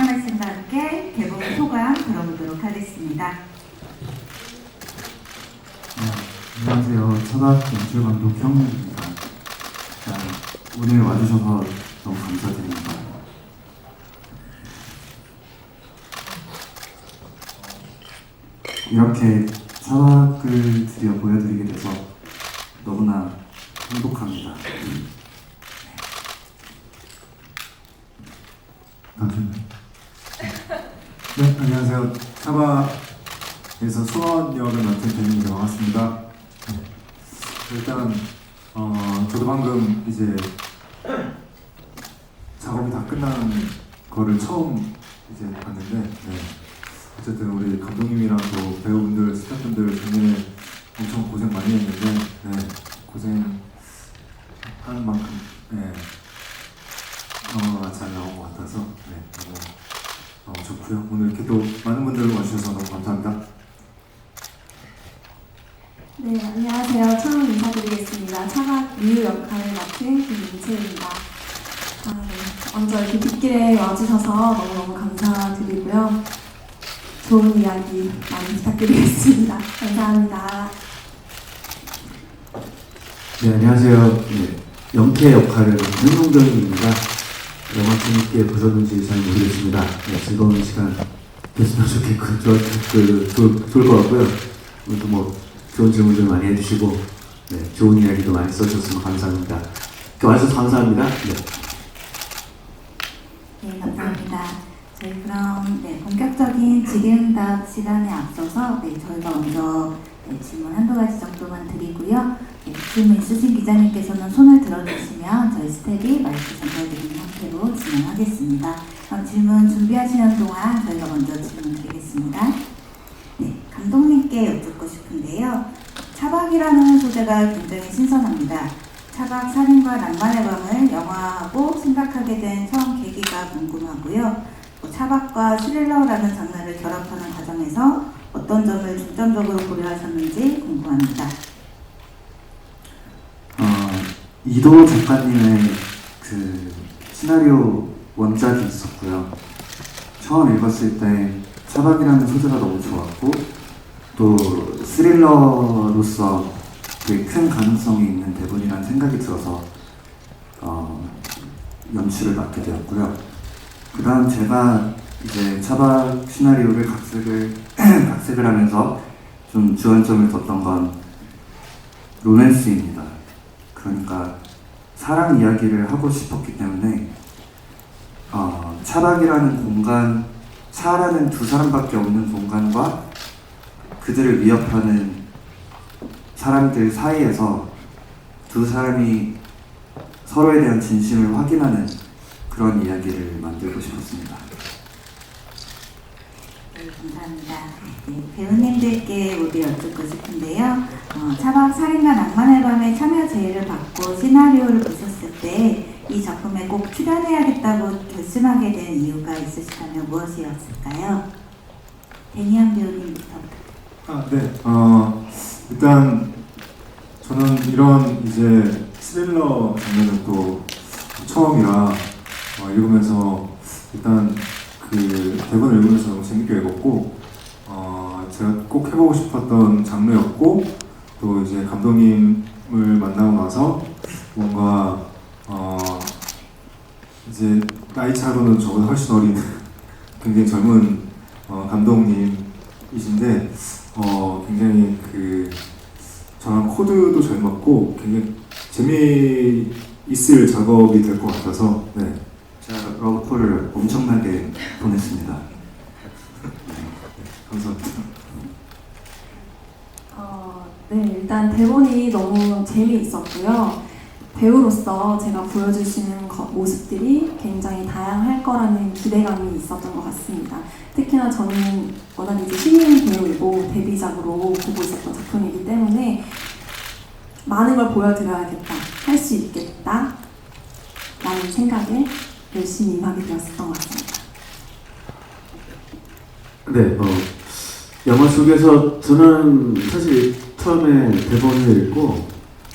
인사 말씀과 함께 대본 소감 들어보도록 하겠습니다. 안녕하세요. 천학 연출감독 형입니다. 오늘 와주셔서 너무 감사드립니다. 이렇게 천학을 드디어 보여드리게 돼서 너무나 행복합니다. 잠시만요. 네, 안녕하세요. 차바에서 수원 역을 맡은 배민이라고 반갑습니다. 네. 일단 저도 방금 이제 작업이 다 끝난 거를 처음 이제 봤는데, 네. 어쨌든 우리 감독님이랑 또 배우분들, 스태프분들 작년에 엄청 고생 많이 했는데, 네. 고생한 만큼, 네. 잘 나온 것 같아서 네, 너무 좋고요. 오늘 이렇게 또 많은 분들 와주셔서 너무 감사합니다. 네, 안녕하세요. 처음 인사드리겠습니다. 차박 류 역할을 맡은 김민채입니다. 네. 먼저 이렇게 빗길에 와주셔서 너무너무 감사드리고요. 좋은 이야기 많이 부탁드리겠습니다. 감사합니다. 네, 안녕하세요. 네, 영태 역할을 맡은 홍정입니다. 영화 재밌게 보셨는지 잘 모르겠습니다. 네, 즐거운 시간 됐으면 좋겠고 좋을 것 같고요. 오늘도 뭐 좋은 질문들 많이 해주시고 네, 좋은 이야기도 많이 써주셨으면 감사합니다. 이렇게 와주셔서 감사합니다. 네. 네, 감사합니다. 저희 그럼 본격적인 질의응답 시간에 앞서서 저희가 먼저 질문 한두 가지 정도만 드리고요. 질문 있으신 기자님께서는 손을 들어주시면 저희 스텝이 마이크 전달드리는 형태로 진행하겠습니다. 그럼 질문 준비하시는 동안 저희가 먼저 질문 드리겠습니다. 네, 감독님께 여쭙고 싶은데요. 차박이라는 소재가 굉장히 신선합니다. 차박 살인과 낭만의 밤을 영화하고 생각하게 된 처음 계기가 궁금하고요. 차박과 스릴러라는 장르를 결합하는 과정에서 어떤 점을 중점적으로 고려하셨는지 궁금합니다. 이도 작가님의 그 시나리오 원작이 있었고요. 처음 읽었을 때 차박이라는 소재가 너무 좋았고 또 스릴러로서 되게 큰 가능성이 있는 대본이라는 생각이 들어서 연출을 맡게 되었고요. 그 다음 제가 이제 차박 시나리오를 각색을 하면서 좀 주안점을 뒀던 건 로맨스입니다. 그러니까 사랑 이야기를 하고 싶었기 때문에 차박이라는 공간, 차라는 두 사람밖에 없는 공간과 그들을 위협하는 사람들 사이에서 두 사람이 서로에 대한 진심을 확인하는 그런 이야기를 만들고 싶었습니다. 네, 감사합니다. 네, 배우님들께 모두 여쭙고 싶은데요. 차박 살인과 낭만의 밤에 참여 제의를 받고 시나리오를 보셨을 때 이 작품에 꼭 출연해야겠다고 결심하게 된 이유가 있으시다면 무엇이었을까요? 데니안 배우님부터. 네. 일단 저는 이런 이제 스릴러 장르는 또 처음이라 읽으면서 일단 그 대본을 읽으면서 너무 재밌게 읽었고 제가 꼭 해보고 싶었던 장르였고 또 이제 감독님을 만나고 나서 뭔가 이제 나이 차로는 저보다 훨씬 어린 굉장히 젊은 감독님이신데 굉장히 그 저랑 코드도 잘 맞고 굉장히 재미있을 작업이 될 것 같아서 네. 제가 러브콜을 엄청나게 보냈습니다. 감사합니다. 네, 일단 대본이 너무 재미있었고요. 배우로서 제가 보여줄 수 있는 모습들이 굉장히 다양할 거라는 기대감이 있었던 것 같습니다. 특히나 저는 워낙 이제 신인 배우이고 데뷔작으로 보고 있었던 작품이기 때문에 많은 걸 보여드려야겠다, 할 수 있겠다 라는 생각에 열심히 임하게 되었던 것 같습니다. 네, 영화 속에서 저는 사실 처음에 대본을 읽고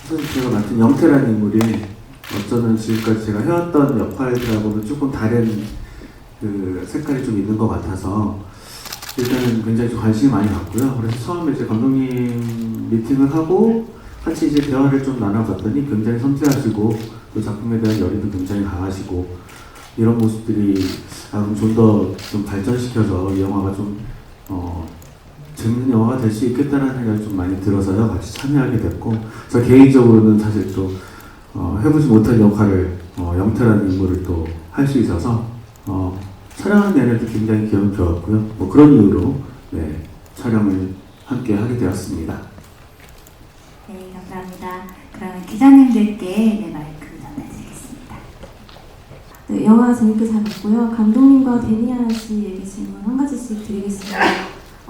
사실 제가 맡은 영태라는 인물이 어쩌면 지금까지 제가 해왔던 역할들하고는 조금 다른 그 색깔이 좀 있는 것 같아서 일단은 굉장히 좀 관심이 많이 갔고요. 그래서 처음에 이제 감독님 미팅을 하고 같이 이제 대화를 좀 나눠봤더니 굉장히 섬세하시고 또 작품에 대한 열의도 굉장히 강하시고 이런 모습들이 그럼 좀 더 좀 발전시켜서 이 영화가 좀 재밌는 영화가 될 수 있겠다는 생각이 좀 많이 들어서요. 같이 참여하게 됐고 저 개인적으로는 사실 또 해보지 못한 역할을 영태라는 인물을 또 할 수 있어서 촬영하는 내내도 굉장히 기분이 좋았고요. 뭐 그런 이유로 네, 촬영을 함께 하게 되었습니다. 네, 감사합니다. 그러면 기자님들께 네, 마이크 전해드리겠습니다. 네, 영화 재밌게 잘 봤고요. 감독님과 데니안 씨에게 질문 한 가지씩 드리겠습니다.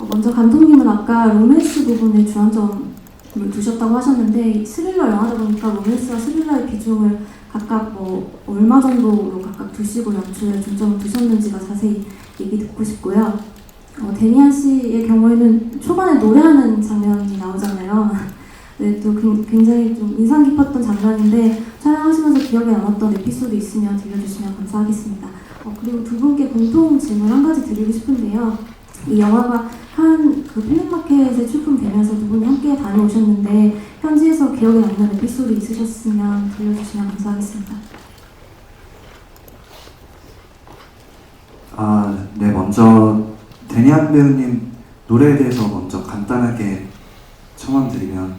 먼저 감독님은 아까 로맨스 부분에 주안점을 두셨다고 하셨는데 스릴러 영화다 보니까 로맨스와 스릴러의 비중을 각각 뭐 얼마 정도로 각각 두시고 연출에 중점을 두셨는지가 자세히 얘기 듣고 싶고요. 데니안 씨의 경우에는 초반에 노래하는 장면이 나오잖아요. 네, 또 굉장히 좀 인상 깊었던 장면인데 촬영하시면서 기억에 남았던 에피소드 있으면 들려주시면 감사하겠습니다. 그리고 두 분께 공통 질문 한 가지 드리고 싶은데요. 이 영화가 한 그 필름마켓에 출품되면서 두 분이 함께 다녀오셨는데 현지에서 기억에 남는 에피소드 있으셨으면 들려주시면 감사하겠습니다. 네, 먼저 데니안 배우님 노래에 대해서 먼저 간단하게 첨언드리면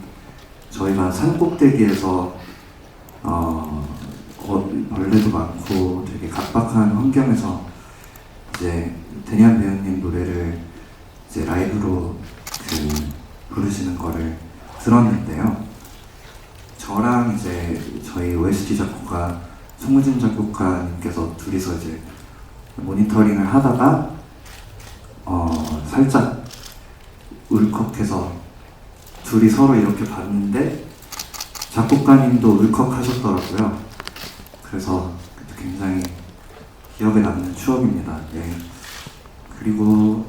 저희가 산꼭대기에서 벌레도 많고 되게 각박한 환경에서 이제 데니안 배우님 노래를 이제 라이브로 부르시는 거를 들었는데요. 저랑 이제 저희 OST 작곡가 송우진 작곡가님께서 둘이서 이제 모니터링을 하다가 살짝 울컥해서 둘이 서로 이렇게 봤는데 작곡가님도 울컥하셨더라고요. 그래서 굉장히 기억에 남는 추억입니다. 네. 그리고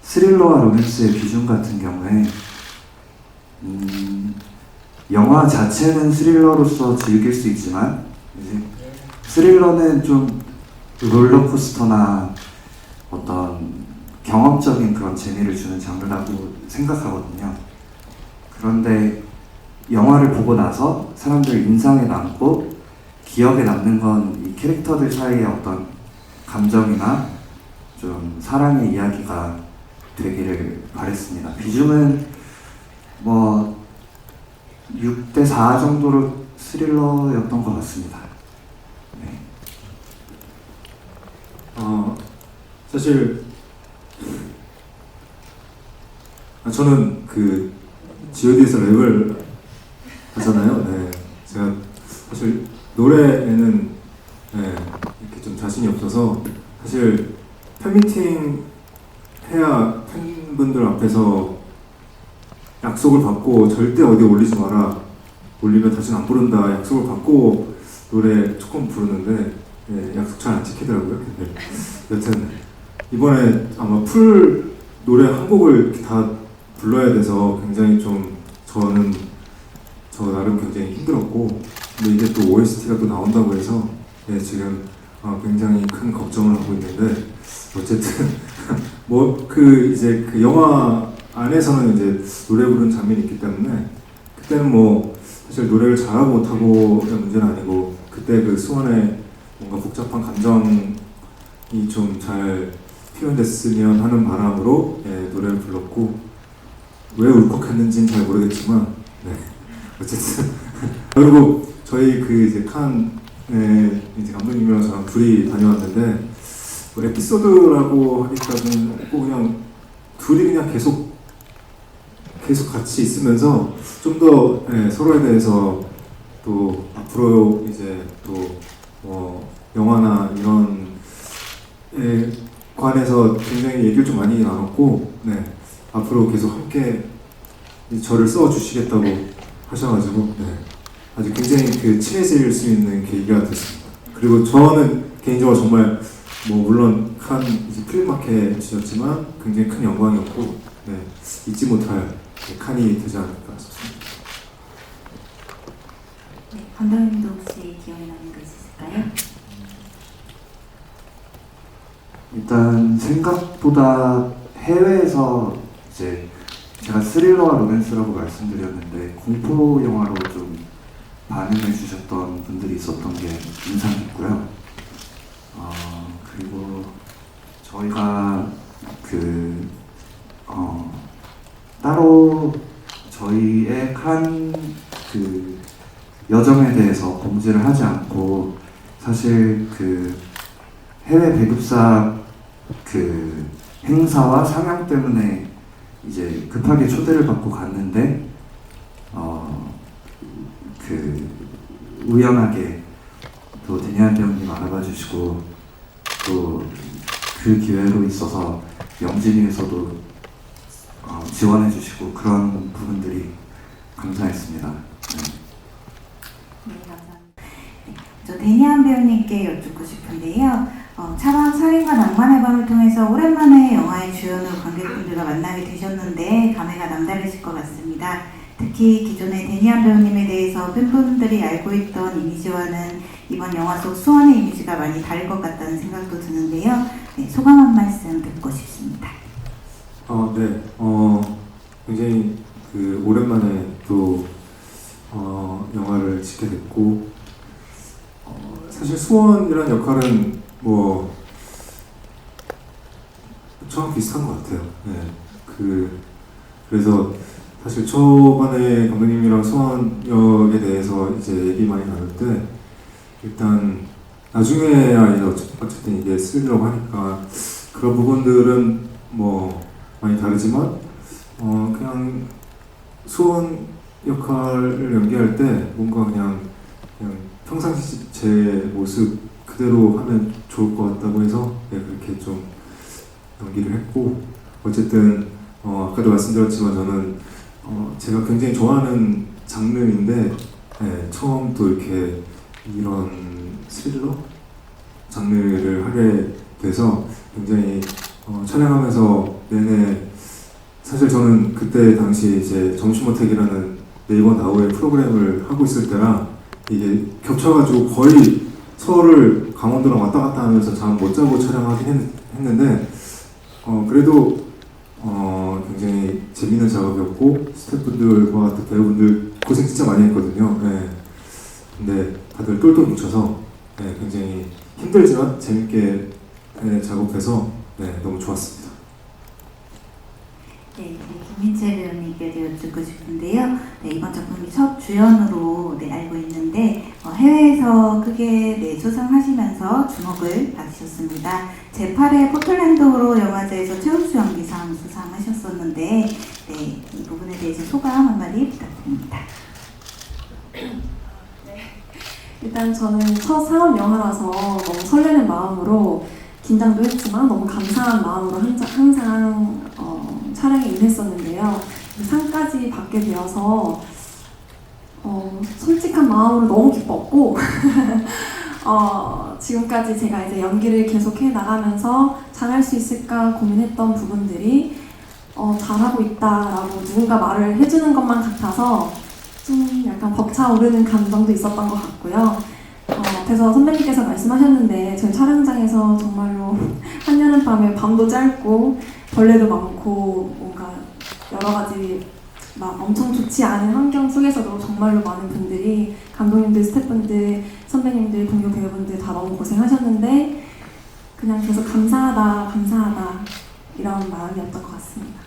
스릴러와 로맨스의 비중 같은 경우에 영화 자체는 스릴러로서 즐길 수 있지만 이제 스릴러는 좀 롤러코스터나 어떤 경험적인 그런 재미를 주는 장르라고 생각하거든요. 그런데 영화를 보고 나서 사람들 인상에 남고 기억에 남는 건 이 캐릭터들 사이의 어떤 감정이나 좀 사랑의 이야기가 되기를 바랬습니다. 비중은 뭐 6대4 정도로 스릴러였던 것 같습니다. 네. 사실 저는 그 G.O.D에서 랩을 하잖아요. 네, 제가 사실 노래에는 이렇게 좀 자신이 없어서 사실 팬미팅 해야 팬분들 앞에서 약속을 받고 절대 어디에 올리지 마라, 올리면 다시는 안 부른다 약속을 받고 노래 조금 부르는데 약속 잘 안 지키더라고요. 근데 여튼 이번에 아마 풀 노래 한 곡을 이렇게 다 불러야 돼서 굉장히 좀 저는 저 나름 굉장히 힘들었고, 근데 이게 또 OST가 또 나온다고 해서 지금 굉장히 큰 걱정을 하고 있는데 어쨌든 뭐 이제 그 영화 안에서는 이제 노래 부르는 장면이 있기 때문에 그때는 뭐 사실 노래를 잘하고 못하고의 문제는 아니고 그때 그 수원의 뭔가 복잡한 감정이 좀 잘 표현됐으면 하는 바람으로 노래를 불렀고, 왜 울컥했는지는 잘 모르겠지만 어쨌든 그리고 저희 그 이제 칸에 이제 감독님이랑 저랑 둘이 다녀왔는데 뭐 에피소드라고 하기까지는 없고 그냥 둘이 그냥 계속 같이 있으면서 좀 더 서로에 대해서 또 앞으로 이제 또 영화나 이런 관해서 굉장히 얘기를 좀 많이 나눴고, 앞으로 계속 함께 저를 써주시겠다고 하셔가지고 아주 굉장히 그 친해질 수 있는 계기가 됐습니다. 그리고 저는 개인적으로 정말 뭐 물론 칸 이제 필름마켓이었지만 굉장히 큰 영광이었고 잊지 못할 칸이 되지 않을까 싶습니다. 네, 감독님도 혹시 기억에 남는 거 있으실까요? 일단 생각보다 해외에서 이제 제가 스릴러와 로맨스라고 말씀드렸는데 공포 영화로 좀 반응해 주셨던 분들이 있었던 게 인상 깊고요. 그리고 저희가 따로 저희의 그 여정에 대해서 공지를 하지 않고 사실 그 해외 배급사 그 행사와 상영 때문에 이제 급하게 초대를 받고 갔는데 그 우연하게 또 데니안 배우님 알아봐 주시고 또 그 기회로 있어서 영진이에서도 지원해 주시고 그런 부분들이 감사했습니다. 네. 네, 감사합니다. 네, 저 데니안 배우님께 여쭙고 싶은데요. 차박 살인과 낭만의 밤을 통해서 오랜만에 영화의 주연을 관객분들과 만나게 되셨는데 감회가 남다르실 것 같습니다. 특히 기존의 데니안 배우님에 대해서 팬분들이 알고 있던 이미지와는 이번 영화 속 수원의 이미지가 많이 다를 것 같다는 생각도 드는데요. 네, 소감 한 말씀 듣고 싶습니다. 네. 굉장히 오랜만에 또 영화를 찍게 됐고 사실 수원이란 역할은 뭐 저랑 비슷한 것 같아요. 네. 그래서 사실 초반에 감독님이랑 수원 역에 대해서 이제 얘기 많이 나눌 때 일단 나중에야 이제 어쨌든 이게 스릴러라고 하니까 그런 부분들은 뭐 많이 다르지만 그냥 수원 역할을 연기할 때 뭔가 그냥 평상시 제 모습 그대로 하면 좋을 것 같다고 해서 그렇게 좀 연기를 했고 어쨌든 아까도 말씀드렸지만 저는 제가 굉장히 좋아하는 장르인데 처음 또 이렇게 이런 스릴러 장르를 하게 돼서 굉장히 촬영하면서 내내 사실 저는 그때 당시 이제 점심어택이라는 네이버 나우의 프로그램을 하고 있을 때라 이게 겹쳐가지고 거의 서울을 강원도랑 왔다 갔다 하면서 잠 못 자고 촬영하긴 했는데 그래도 굉장히 재밌는 작업이었고 스태프분들과 또 배우분들 고생 진짜 많이 했거든요. 네. 근데 다들 똘똘 뭉쳐서 굉장히 힘들지만 재밌게 작업해서 너무 좋았습니다. 네, 김민채 배우님께도 여쭙고 싶은데요. 네, 이번 작품이 첫 주연으로 알고 있는데 해외에서 크게 수상하시면서 주목을 받으셨습니다. 제8회 포틀랜드로 영화제에서 최우수 연기상 수상하셨었는데 이 부분에 대해서 소감 한마디 부탁드립니다. 일단 저는 첫 상업 영화라서 너무 설레는 마음으로 긴장도 했지만 너무 감사한 마음으로 항상 촬영에 임했었는데요. 상까지 받게 되어서 솔직한 마음으로 너무 기뻤고 지금까지 제가 이제 연기를 계속해 나가면서 잘할 수 있을까 고민했던 부분들이 잘하고 있다라고 누군가 말을 해주는 것만 같아서 좀 약간 벅차오르는 감정도 있었던 것 같고요. 그래서 선배님께서 말씀하셨는데 저희 촬영장에서 정말로 한여름밤에 밤도 짧고 벌레도 많고 뭔가 여러 가지 막 엄청 좋지 않은 환경 속에서도 정말로 많은 분들이 감독님들, 스태프분들, 선배님들, 동료 배우분들 다 너무 고생하셨는데 그냥 계속 감사하다 이런 마음이었던 것 같습니다.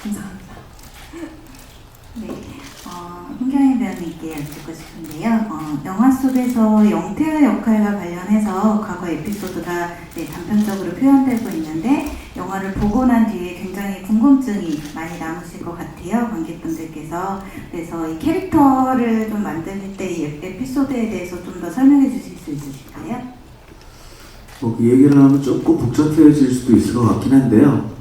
감사합니다. 네, 홍경희 배우님께 여쭙고 싶은데요. 영화 속에서 영태의 역할과 관련해서 과거 에피소드가 단편적으로 표현되고 있는데 영화를 보고 난 뒤에 굉장히 궁금증이 많이 남으실 것 같아요, 관객분들께서. 그래서 이 캐릭터를 좀 만들 때 이 에피소드에 대해서 좀 더 설명해 주실 수 있으실까요? 그 얘기를 하면 조금 복잡해질 수도 있을 것 같긴 한데요.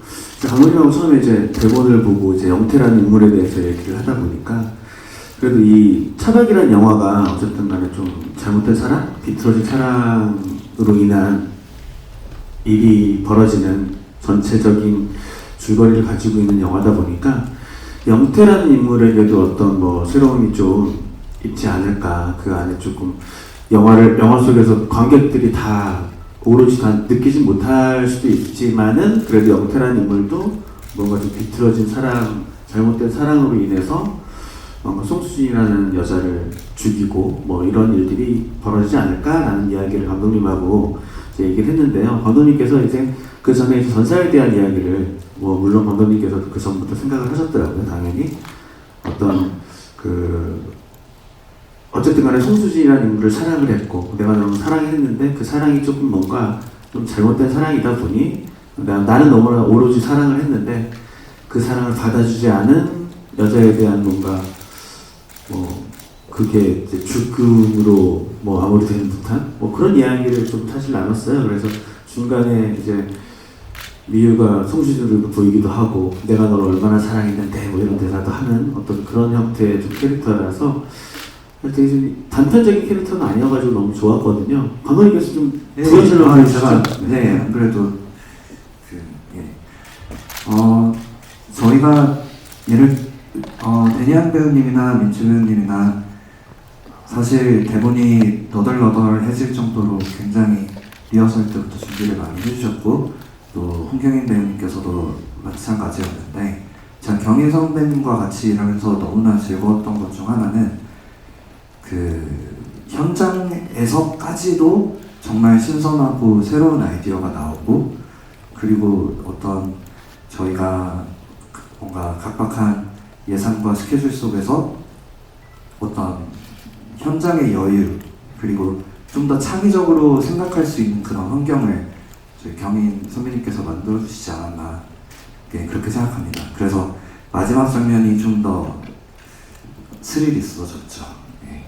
감독님하고 처음에 이제 대본을 보고 이제 영태라는 인물에 대해서 얘기를 하다 보니까 그래도 이 차박이라는 영화가 어쨌든 간에 좀 잘못된 사랑, 비틀어진 사랑으로 인한 일이 벌어지는 전체적인 줄거리를 가지고 있는 영화다 보니까 영태라는 인물에게도 어떤 새로움이 좀 있지 않을까. 그 안에 조금 영화 속에서 관객들이 다 오로지 다 느끼지 못할 수도 있지만은 그래도 영태라는 인물도 뭔가 좀 비틀어진 사랑, 잘못된 사랑으로 인해서 송수진이라는 여자를 죽이고 뭐 이런 일들이 벌어지지 않을까라는 이야기를 감독님하고 이제 얘기를 했는데요. 감독님께서 이제 그 전에 이제 전사에 대한 이야기를 뭐 물론 감독님께서 그 전부터 생각을 하셨더라고요. 당연히 어떤 어쨌든 간에 송수진이라는 인물을 사랑을 했고 내가 너무 사랑했는데 그 사랑이 조금 뭔가 좀 잘못된 사랑이다 보니 나는 너무나 오로지 사랑을 했는데 그 사랑을 받아주지 않은 여자에 대한 뭔가 뭐 그게 이제 죽음으로 뭐 마무리되는 듯한 뭐 그런 이야기를 좀 사실 나눴어요. 그래서 중간에 이제 미유가 송수진으로 보이기도 하고 내가 너를 얼마나 사랑했는데 뭐 이런 대사도 하는 어떤 그런 형태의 좀 캐릭터라서 되게 좀 단편적인 캐릭터는 아니어가지고 너무 좋았거든요. 감독님께서 좀 부연설을 하시죠. 네, 안 그래도 저희가 데니안 배우님이나 민주 배우님이나 사실 대본이 너덜너덜해질 정도로 굉장히 리허설 때부터 준비를 많이 해주셨고 또 홍경인 배우님께서도 마찬가지였는데 제가 경희 선배님과 같이 일하면서 너무나 즐거웠던 것 중 하나는 그 현장에서까지도 정말 신선하고 새로운 아이디어가 나오고 그리고 어떤 저희가 뭔가 각박한 예산과 스케줄 속에서 어떤 현장의 여유 그리고 좀 더 창의적으로 생각할 수 있는 그런 환경을 저희 경인 선배님께서 만들어주시지 않았나 그렇게 생각합니다. 그래서 마지막 장면이 좀 더 스릴 있어졌죠. 네,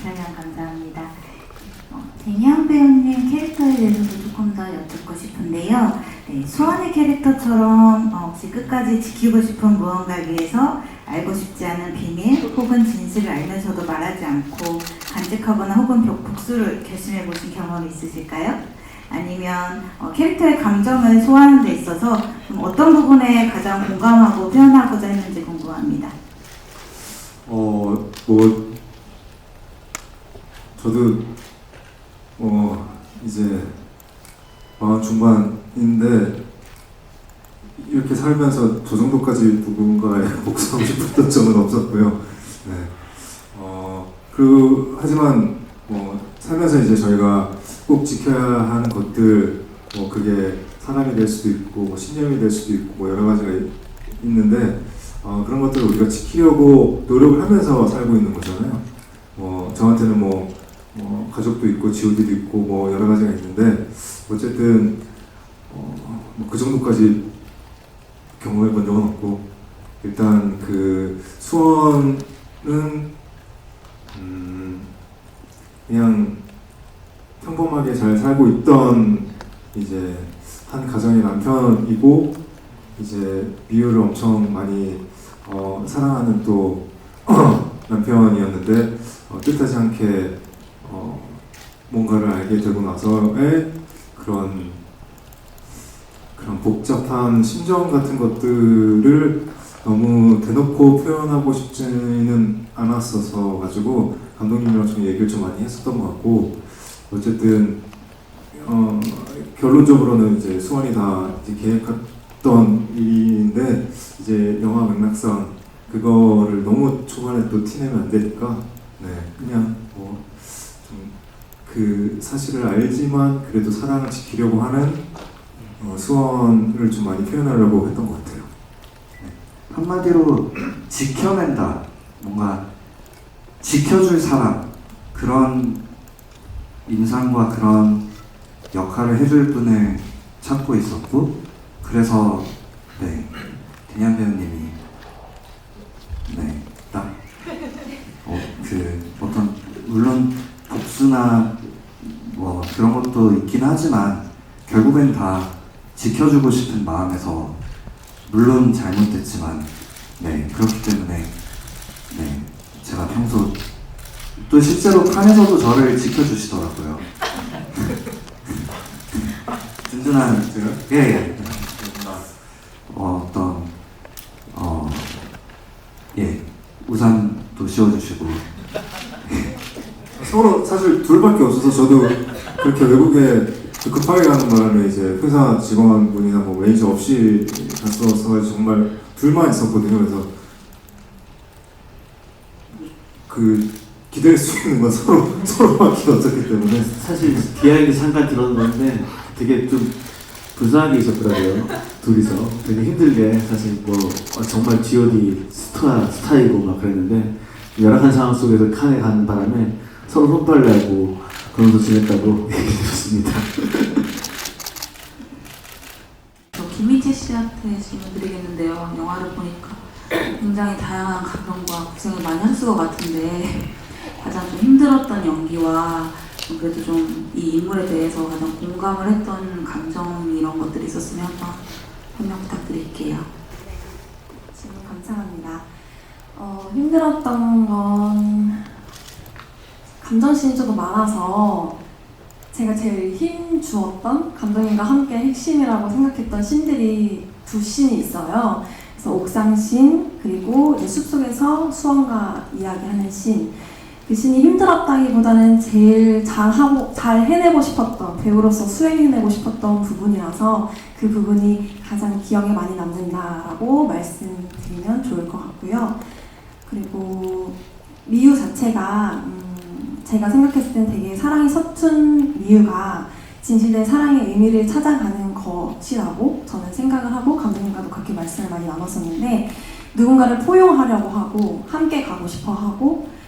설명 감사합니다. 데니안 배우님 캐릭터에 대해서도 조금 더 여쭙고 싶은데요. 네, 수원의 캐릭터처럼 혹시 끝까지 지키고 싶은 무언가를 위해서 알고 싶지 않은 비밀 혹은 진실을 알면서도 말하지 않고 간직하거나 혹은 복수를 결심해 보신 경험이 있으실까요? 아니면 캐릭터의 감정을 소화하는 데 있어서 좀 어떤 부분에 가장 공감하고 표현하고자 했는지 궁금합니다. 저도 이제 마흔 중반인데 이렇게 살면서 저 정도까지 누군가에 복수하고 싶었던 적은 없었고요. 네. 하지만 살면서 이제 저희가 꼭 지켜야 하는 것들 그게 사람이 될 수도 있고 신념이 될 수도 있고 여러 가지가 있는데 그런 것들을 우리가 지키려고 노력을 하면서 살고 있는 거잖아요. 저한테는 가족도 있고 지우디도 있고 여러 가지가 있는데 어쨌든 그 정도까지 경험해 본 적은 없고 일단 그 수원은 그냥 평범하게 잘 살고 있던 이제 한 가정의 남편이고 이제 미유를 엄청 많이 사랑하는 또 남편이었는데 뜻하지 않게 뭔가를 알게 되고 나서의 그런 복잡한 심정 같은 것들을 너무 대놓고 표현하고 싶지는 않았어서 가지고 감독님이랑 좀 얘기를 좀 많이 했었던 것 같고 어쨌든 결론적으로는 이제 수원이 다 이제 계획했던 일인데 이제 영화 맥락상 그거를 너무 초반에 또 티내면 안 되니까 그냥 좀 그 사실을 알지만 그래도 사랑을 지키려고 하는 수원을 좀 많이 표현하려고 했던 것 같아요. 한마디로 지켜낸다, 뭔가 지켜줄 사람 그런 인상과 그런 역할을 해줄 분을 찾고 있었고 그래서 데니안 배우님이 딱 어떤 물론 복수나 그런 것도 있긴 하지만 결국엔 다 지켜주고 싶은 마음에서 물론 잘못됐지만 그렇기 때문에 제가 평소 또 실제로 칸에서도 저를 지켜주시더라고요. 든든한 우산도 지워주시고 서로 사실 둘밖에 없어서 저도 그렇게 외국에 급하게 가는 바람에 이제 회사 직원분이나 뭐 매니저 없이 갔어서 정말 둘만 있었거든요. 그래서 그 기댈 수 있는 건 서로밖에 없었기 때문에 사실 비하인드 잠깐 들었는데 되게 좀 불쌍하게 있었더라고요. 둘이서 되게 힘들게 사실 뭐 정말 G.O.D 스타이고 막 그랬는데 열악한 상황 속에서 칸에 가는 바람에 서로 손빨래하고 그러면서 지냈다고 얘기 들었습니다. 저 김희재 씨한테 질문 드리겠는데요. 영화를 보니까 굉장히 다양한 감정과 고생을 많이 하실 것 같은데 가장 좀 힘들었던 연기와 그래도 좀 이 인물에 대해서 가장 공감을 했던 감정 이런 것들이 있었으면 한번 설명 부탁드릴게요. 질문 감사합니다. 힘들었던 건 감정씬이 조금 많아서 제가 제일 힘 주었던 감독님과 함께 핵심이라고 생각했던 씬들이 두 씬이 있어요. 그래서 옥상 씬 그리고 이제 숲속에서 수원과 이야기하는 씬. 그 씬이 힘들었다기보다는 제일 잘 해내고 싶었던 배우로서 수행해내고 싶었던 부분이라서 그 부분이 가장 기억에 많이 남는다라고 말씀드리면 좋을 것 같고요. 그리고 미유 자체가 제가 생각했을 땐 되게 사랑이 서툰 미유가 진실된 사랑의 의미를 찾아가는 것이라고 저는 생각을 하고 감독님과도 그렇게 말씀을 많이 나눴었는데 누군가를 포용하려고 하고 함께 가고 싶어 하고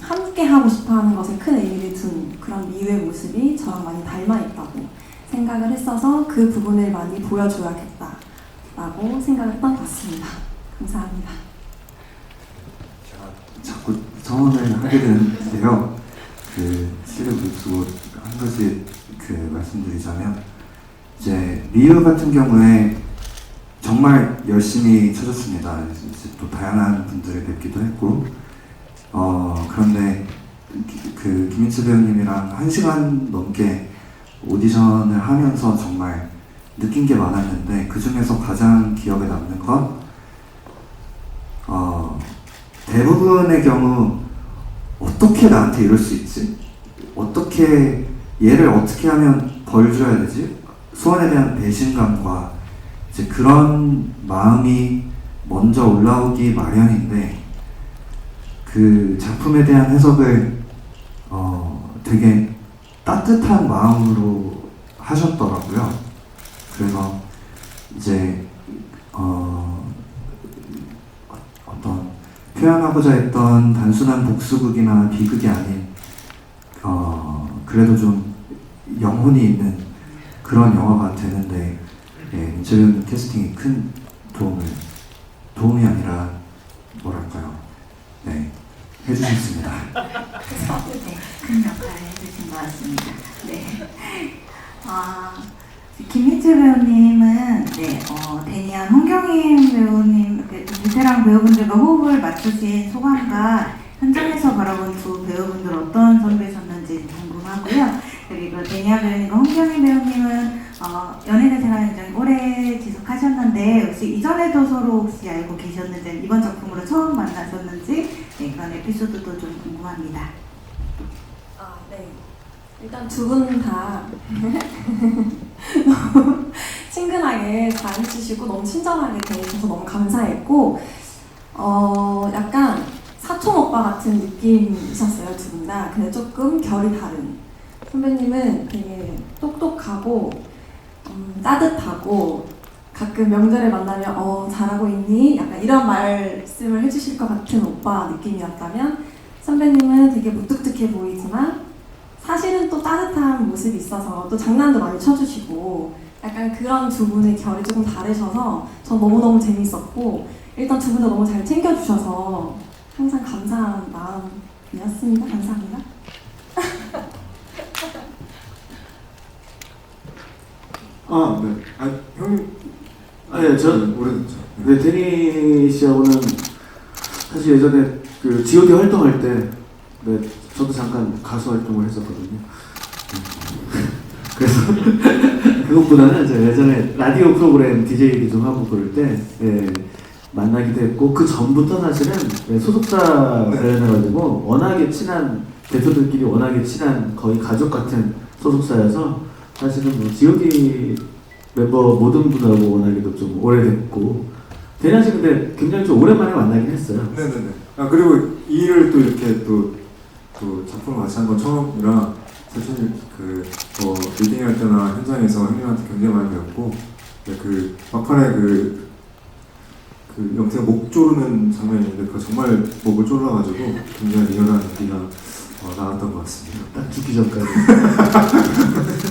함께 하고 싶어 하는 것에 큰 의미를 둔 그런 미유의 모습이 저랑 많이 닮아 있다고 생각을 했어서 그 부분을 많이 보여줘야겠다라고 생각을 했던 것 같습니다. 감사합니다. 제가 자꾸 성원을 하게 되는데요. 그 실을 두고 한 가지 그 말씀드리자면 이제 미유 같은 경우에 정말 열심히 쳐줬습니다. 이제 또 다양한 분들을 뵙기도 했고 그런데 그 김인수 배우님이랑 1시간 넘게 오디션을 하면서 정말 느낀 게 많았는데 그 중에서 가장 기억에 남는 건 대부분의 경우 어떻게 나한테 이럴 수 있지? 어떻게 얘를 어떻게 하면 벌 줘야 되지? 수원에 대한 배신감과 이제 그런 마음이 먼저 올라오기 마련인데 그 작품에 대한 해석을 되게 따뜻한 마음으로 하셨더라고요. 그래서 이제 어떤 표현하고자 했던 단순한 복수극이나 비극이 아닌 그래도 좀 영혼이 있는 그런 영화가 되는데 민철 캐스팅이 큰 도움이 아니라 뭐랄까요? 네, 해주셨습니다. 네, 큰 역할을 해주신 것 같습니다. 네. 김민철 배우님은 데니안 홍경인 배우님 베테랑 배우분들과 호흡을 맞추신 소감과 현장에서 바라본 두 배우분들 어떤 선배셨는지 궁금하고요. 그리고 데니안 배우님과 홍경인 배우님은 연예계 생활 굉장히 오래 지속하셨는데 혹시 이전에도 서로 혹시 알고 계셨는지 이번 작품으로 처음 만나셨는지 그런 에피소드도 좀 궁금합니다. 네. 일단 두 분 다 친근하게 잘 해주시고 너무 친절하게 대해주셔서 너무 감사했고 약간 사촌 오빠 같은 느낌이셨어요, 두 분 다. 근데 조금 결이 다른. 선배님은 되게 똑똑하고 따뜻하고 가끔 명절에 만나면 잘하고 있니? 약간 이런 말씀을 해주실 것 같은 오빠 느낌이었다면 선배님은 되게 무뚝뚝해 보이지만 사실은 또 따뜻한 모습이 있어서 또 장난도 많이 쳐주시고 약간 그런 두 분의 결이 조금 다르셔서 전 너무너무 재밌었고 일단 두 분 다 너무 잘 챙겨주셔서 항상 감사한 마음이었습니다. 감사합니다. 네. 형님. 네, 오래됐죠. 네, 데니 씨하고는 사실 예전에 그 G.O.D 활동할 때, 네, 저도 잠깐 가수 활동을 했었거든요. 그래서 그것보다는 제가 예전에 라디오 프로그램 DJ도 좀 하고 그럴 때, 만나기도 했고 그 전부터 사실은 소속사 관련해가지고 워낙에 친한 대표들끼리 워낙에 친한 거의 가족 같은 소속사여서 사실은 뭐 지역이 멤버 모든 분하고 워낙에도 좀 오래됐고 대나 씨 근데 굉장히 좀 오랜만에 만나긴 했어요. 네네네. 아 그리고 이 일을 또 이렇게 또 작품을 같이 한 건 처음이라 사실 리딩할 때나 현장에서 형님한테 굉장히 많이 배웠고 그 막판에 그 영태가 목 조르는 장면이 있는데 그거 정말 목을 졸라가지고 굉장히 리얼한 연기가 나왔던 것 같습니다. 딱 죽기 전까지.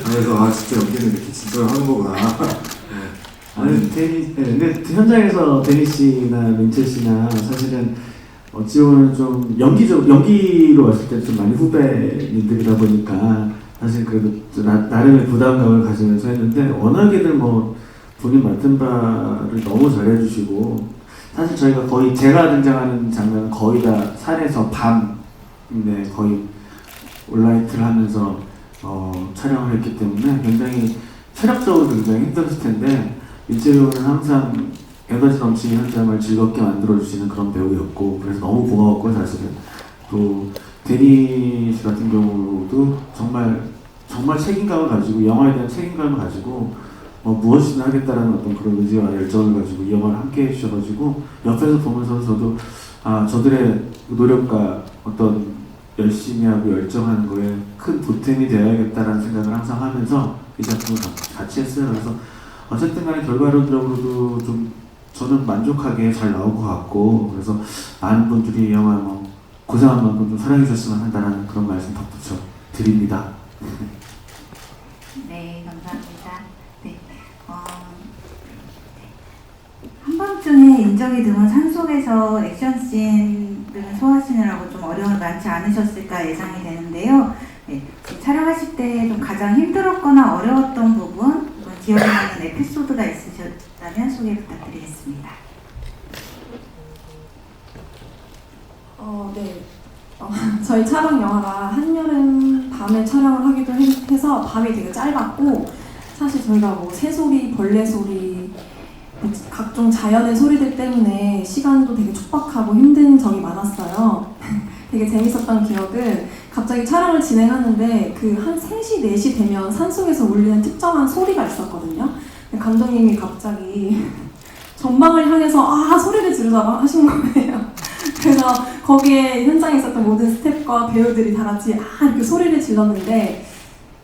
그래서 진짜 연기는 이렇게 진짜로 하는 거구나. 아니 근데 현장에서 데니 씨나 민철 씨나 사실은 어찌 보면 좀 연기로 왔을 때 좀 많이 후배님들이다 보니까 사실 그래도 나름의 부담감을 가지면서 했는데 워낙에들 뭐 본인 맡은 바를 너무 잘해주시고 사실 저희가 거의 제가 등장하는 장면은 거의 다 산에서 밤인데 거의 온라이트를 하면서 촬영을 했기 때문에 굉장히 체력적으로 굉장히 힘들었을 텐데 민철 배우는 항상 에너지 넘치는 현장을 즐겁게 만들어주시는 그런 배우였고 그래서 너무 고마웠고 사실은 또 데니 씨 같은 경우도 정말 책임감을 가지고 영화에 대한 책임감을 가지고 무엇이든 하겠다라는 어떤 그런 의지와 열정을 가지고 이 영화를 함께 해주셔가지고 옆에서 보면서 저도 저들의 노력과 어떤 열심히 하고 열정하는 거에 큰 보탬이 되어야겠다라는 생각을 항상 하면서 이 작품을 같이 했어요. 그래서 어쨌든 간에 결과론적으로도 좀 저는 만족하게 잘 나온 것 같고 그래서 많은 분들이 이 영화 고생한 만큼 좀 사랑해 주셨으면 한다는 그런 말씀 덧붙여 드립니다. 네, 감사합니다. 네, 한 번쯤에 인적이 드문 산속에서 액션씬을 소화하시느라고 좀 어려움이 많지 않으셨을까 예상이 되는데요. 네, 촬영하실 때 좀 가장 힘들었거나 어려웠던 부분, 기억에 남는 에피소드가 있으셨다면 소개 부탁드리겠습니다. 네. 저희 촬영 영화가 한여름 밤에 촬영을 하기도 해서 밤이 되게 짧았고 사실 저희가 뭐 새소리, 벌레 소리, 각종 자연의 소리들 때문에 시간도 되게 촉박하고 힘든 적이 많았어요. 되게 재밌었던 기억은 갑자기 촬영을 진행하는데 그 한 3시, 4시 되면 산속에서 울리는 특정한 소리가 있었거든요. 감독님이 갑자기 전방을 향해서 소리를 지르자고 하신 거예요. 그래서 거기에 현장에 있었던 모든 스태프과 배우들이 다 같이 이렇게 소리를 질렀는데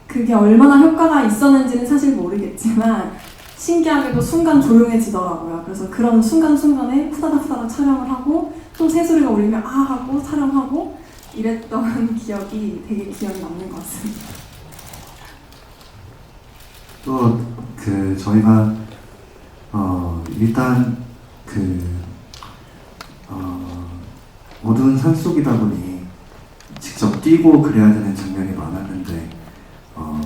그게 얼마나 효과가 있었는지는 사실 모르겠지만 신기하게도 순간 조용해지더라고요. 그래서 그런 순간순간에 후다닥 촬영을 하고 또 새소리가 울리면 하고 촬영하고 이랬던 기억이 되게 기억에 남는 것 같습니다. 또 저희가 일단 어두운 산속이다 보니 직접 뛰고 그래야 되는 장면이 많았는데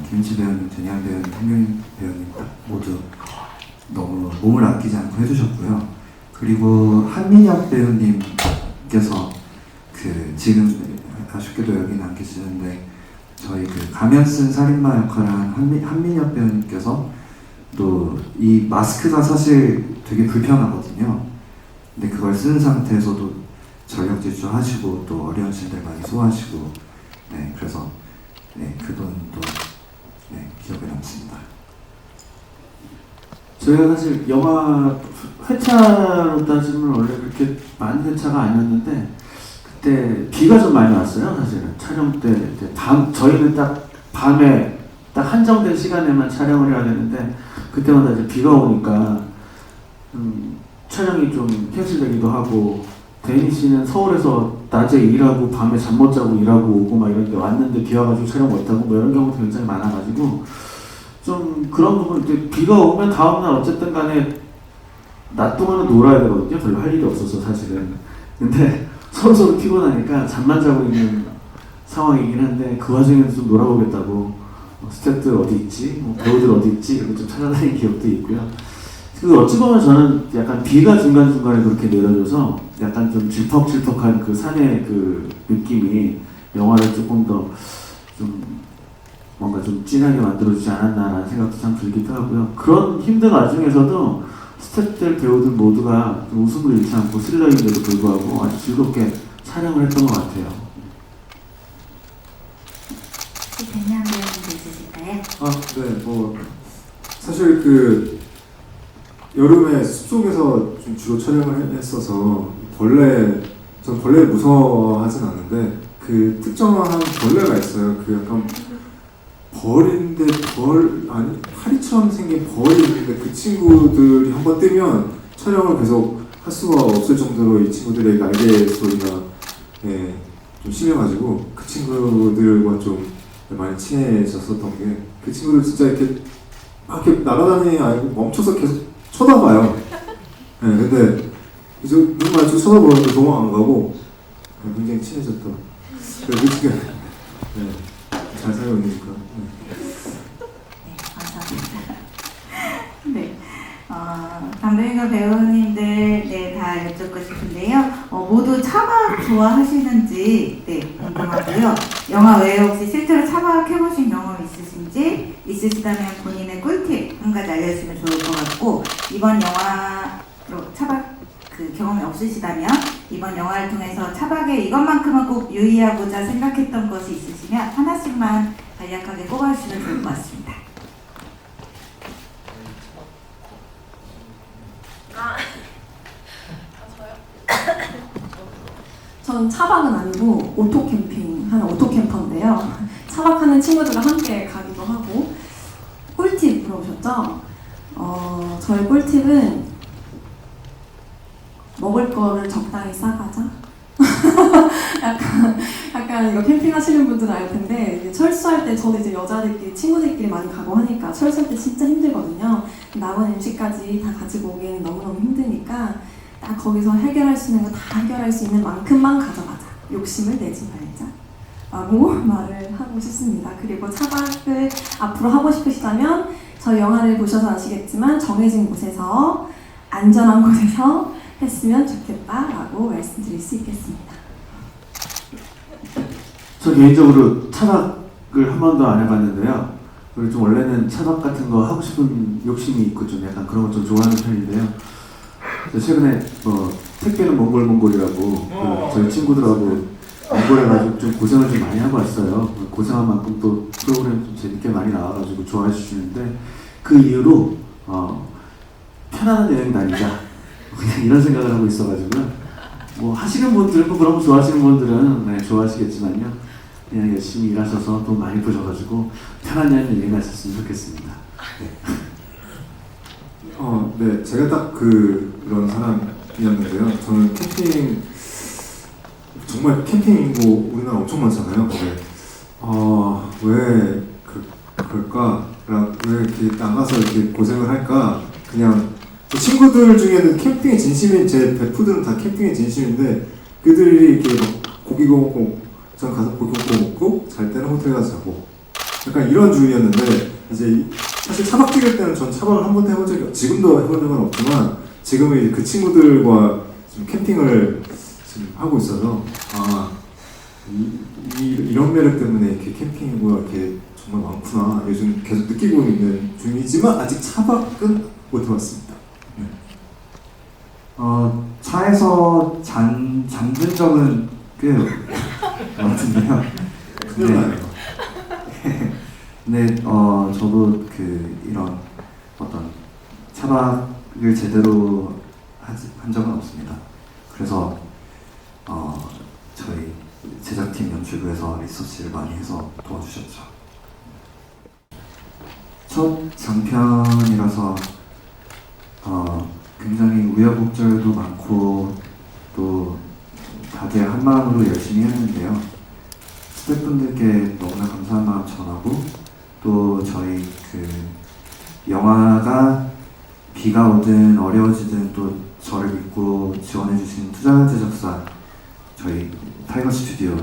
김치 배우님, 전양 배우님, 홍경 배우님 모두 너무 몸을 아끼지 않고 해주셨고요. 그리고 한민혁 배우님께서 지금 아쉽게도 여기는 안 계시는데 저희 가면 쓴 살인마 역할한 한민혁 배우님께서 또 이 마스크가 사실 되게 불편하거든요. 근데 그걸 쓴 상태에서도 전력 질주하시고 또 어려운 신들 많이 소화하시고 그래서 그분도 기억에 남습니다. 저희가 사실 영화 회차로 따지면 원래 그렇게 많은 회차가 아니었는데 그때 비가 좀 많이 왔어요. 사실은 촬영 때 저희는 딱 밤에 딱 한정된 시간에만 촬영을 해야 되는데 그때마다 이제 비가 오니까 촬영이 좀 캔슬되기도 하고 데니 씨는 서울에서 낮에 일하고 밤에 잠 못 자고 일하고 오고 막 이런데 왔는데 비 와가지고 촬영 못하고 뭐 이런 경우도 굉장히 많아가지고 좀 그런 부분 비가 오면 다음날 어쨌든 간에 낮 동안은 놀아야 되거든요. 별로 할 일이 없어서 사실은. 근데 서로 피곤하니까 잠만 자고 있는 상황이긴 한데 그 와중에도 좀 놀아보겠다고 스태프들 어디 있지? 배우들 어디 있지? 이렇게 좀 찾아다니는 기억도 있고요. 어찌 보면 저는 약간 비가 중간중간에 그렇게 내려줘서 약간 좀 질퍽질퍽한 그 산의 그 느낌이 영화를 조금 더 좀 뭔가 좀 진하게 만들어주지 않았나라는 생각도 참 들기도 하고요. 그런 힘든 와중에서도 스태프들, 배우들 모두가 좀 웃음을 잃지 않고 스릴러인데도 불구하고 아주 즐겁게 촬영을 했던 것 같아요. 혹시 배미안 배우님도 있으실까요? 네, 사실 그 여름에 숲속에서 좀 주로 촬영을 했어서 전 벌레를 무서워하진 않는데 그 특정한 벌레가 있어요. 그 약간 벌인데 파리처럼 생긴 벌이 있는데 그 친구들이 한번 뜨면 촬영을 계속 할 수가 없을 정도로 이 친구들의 날개 소리가 좀 심해가지고 그 친구들과 좀 많이 친해졌었던 게 그 친구들 진짜 이렇게 막 이렇게 날아다니는 아니고 멈춰서 계속 쳐다봐요. 근데 이제 눈 마주치고 쳐다보는데 도망 안 가고 굉장히 친해졌던. 그래서 지금 잘 살고 있으니까. 네, 감사합니다. 네. 감독님과 배우님들 다 여쭙고 싶은데요. 모두 차박 좋아하시는지 궁금하고요. 영화 외에 혹시 실제로 차박 해보신 경험 있으신지, 있으시다면 본인의 꿀팁 한 가지 알려주시면 좋을 것 같고, 이번 영화로 차박 경험이 없으시다면 이번 영화를 통해서 차박에 이것만큼은 꼭 유의하고자 생각했던 것이 있으시면 하나씩만 간략하게 꼽아주시면 좋을 것 같습니다. 전 차박은 아니고 오토 캠핑하는 오토 캠퍼인데요. 차박하는 친구들과 함께 가기도 하고. 꿀팁 물어보셨죠? 저의 꿀팁은 먹을 거를 적당히 싸가자. 약간 이거 캠핑하시는 분들은 알 텐데 이게 철수할 때 저도 이제 여자들끼리 친구들끼리 많이 가고 하니까 철수할 때 진짜 힘들거든요. 남은 음식까지 다 가지고 오기에는 너무너무 힘드니까 딱 거기서 해결할 수 있는 거 다 해결할 수 있는 만큼만 가져가자. 욕심을 내지 말자. 라고 말을 하고 싶습니다. 그리고 차박을 앞으로 하고 싶으시다면 저희 영화를 보셔서 아시겠지만 정해진 곳에서 안전한 곳에서 했으면 좋겠다라고 말씀드릴 수 있겠습니다. 저 개인적으로 차박을 한 번도 안 해봤는데요. 그리고 좀 원래는 차박 같은 거 하고 싶은 욕심이 있고 좀 약간 그런 거 좀 좋아하는 편인데요. 최근에 택배는 몽골이라고 저희 친구들하고 몽골에 가지고 좀 고생을 좀 많이 하고 왔어요. 고생한 만큼 또 프로그램 좀 재밌게 많이 나와가지고 좋아해 주시는데 그 이후로 편안한 여행 다니자 그냥 이런 생각을 하고 있어가지고요. 뭐 하시는 분들은 그런 거 좋아하시는 분들은 좋아하시겠지만요. 그냥 열심히 일하셔서 돈 많이 버셔가지고 편한 여행 하셨으면 좋겠습니다. 네, 제가 딱 그런 사람이었는데요. 저는 캠핑 정말 캠핑이고 우리나라 엄청 많잖아요. 왜 그럴까? 왜 이렇게 나가서 이렇게 고생을 할까? 그냥 제 친구들 중에는 캠핑에 진심인 제 베프들은 다 캠핑에 진심인데 그들이 이렇게 막 고기 구워 먹고 전 가서 고기 구워 먹고 잘 때는 호텔 가서 자고 약간 이런 주의였는데 이제 사실 차박 찍을 때는 전 차박을 한 번도 해본 적이 지금도 해본 적은 없지만 지금은 이제 그 친구들과 지금 캠핑을 지금 하고 있어서 이런 매력 때문에 이렇게 캠핑이고 이렇게 정말 많구나 요즘 계속 느끼고 있는 중이지만 아직 차박은 못 해봤습니다. 차에서 잠든 적은 꽤 많은데요. 근데 저도 이런 어떤 차박을 제대로 한 적은 없습니다. 그래서 저희 제작팀 연출부에서 리서치를 많이 해서 도와주셨죠. 첫 장편이라서 굉장히 우여곡절도 많고 또 다들 한 마음으로 열심히 했는데요. 스태프분들께 너무나 감사한 마음 전하고 또 저희 영화가 비가 오든 어려워지든 또 저를 믿고 지원해주신 투자 제작사 저희 타이거 스튜디오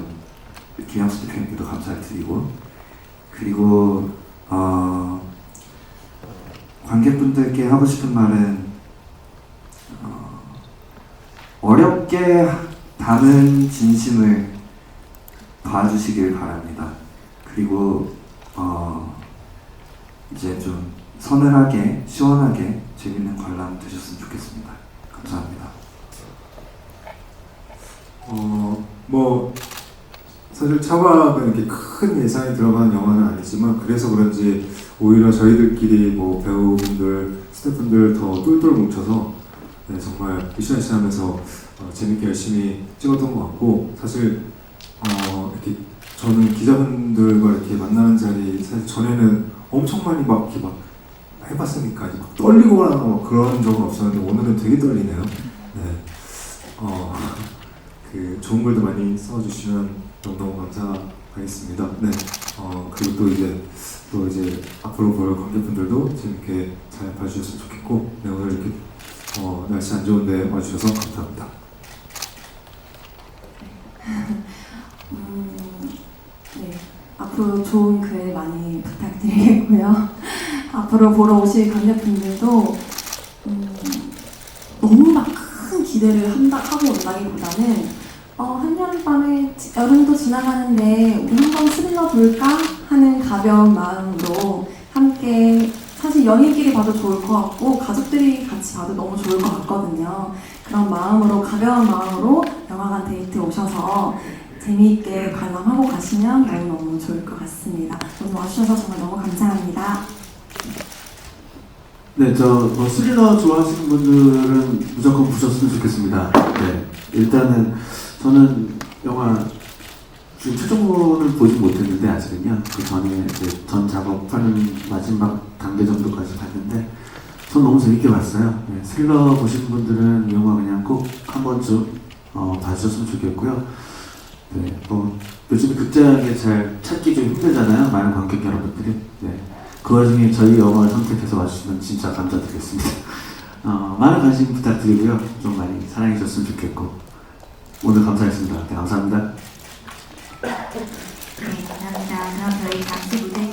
김영수 대표님께도 감사를 드리고 그리고 관객분들께 하고 싶은 말은 어렵게 담은 진심을 봐주시길 바랍니다. 그리고 이제 좀 서늘하게, 시원하게 재밌는 관람 되셨으면 좋겠습니다. 감사합니다. 뭐 사실 차박은 이렇게 큰 예산이 들어가는 영화는 아니지만 그래서 그런지 오히려 저희들끼리 뭐 배우분들, 스태프분들 더 똘똘 뭉쳐서 네, 정말 으쌰으쌰하면서 재밌게 열심히 찍었던 것 같고 사실 이렇게 저는 기자분들과 이렇게 만나는 자리 사실 전에는 엄청 많이 막 이렇게 막 해봤으니까 이제 막 떨리거나 막 그런 적은 없었는데 오늘은 되게 떨리네요. 네. 그 좋은 글도 많이 써주시면 너무너무 감사하겠습니다. 네. 그리고 또 이제 앞으로 볼 관객분들도 재밌게 잘 봐주셨으면 좋겠고, 네, 오늘 이렇게 날씨 안 좋은데 와주셔서 감사합니다. 네, 앞으로 좋은 글 많이 부탁드리겠고요. 앞으로 보러 오실 관객분들도 너무 막 큰 기대를 하고 온다기보다는 한여름밤에 여름도 지나가는데 우리 한번 스릴러 볼까 하는 가벼운 마음으로 함께 사실 연인끼리 봐도 좋을 것 같고 가족들이 같이 봐도 너무 좋을 것 같거든요. 그런 마음으로 가벼운 마음으로 영화관 데이트 오셔서 재미있게 관람하고 가시면 너무너무 좋을 것 같습니다. 오늘 와주셔서 정말 너무 감사합니다. 네, 뭐 스릴러 좋아하시는 분들은 무조건 보셨으면 좋겠습니다. 네, 일단은 저는 영화 지금 최종본을 보지 못했는데 아직은요. 그 전에 이제 전 작업하는 마지막 단계 정도까지 봤는데 전 너무 재밌게 봤어요. 네, 스릴러 보시는 분들은 이 영화 그냥 꼭 한 번쯤 봐주셨으면 좋겠고요. 네, 요즘 극장에 잘 찾기 좀 힘들잖아요. 많은 관객 여러분들이. 네. 그 와중에 저희 영화를 선택해서 와주시면 진짜 감사드리겠습니다. 많은 관심 부탁드리고요. 좀 많이 사랑해 주셨으면 좋겠고 오늘 감사했습니다. 네, 감사합니다. 네, 감사합니다. 그럼 저희 잠시 무대